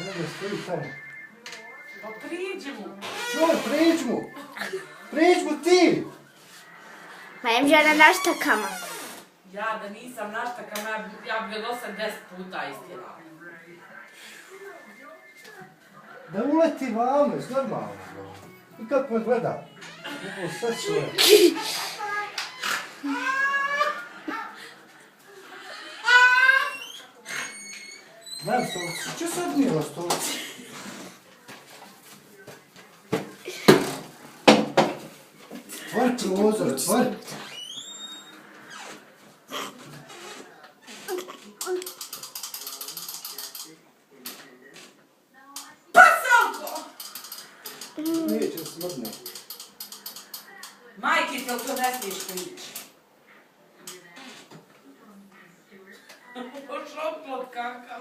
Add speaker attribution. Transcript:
Speaker 1: Ona da stoji tamo.
Speaker 2: Pa priđi mu.
Speaker 1: Čuj, priđi mu! Priđi mu ti!
Speaker 3: Ma jem žena naštakama.
Speaker 2: Ja da nisam naštakama, ja bi ga do sad 10 puta istirala.
Speaker 1: Da uleti vame, normalno. I kako me gleda? Ovo sve svoje. Znam stolicu, čo sad mila stolicu? Otvori prozor, otvori. Neće smrdne.
Speaker 2: Majke, jel to ne smiješ prići? Šoklot kakav.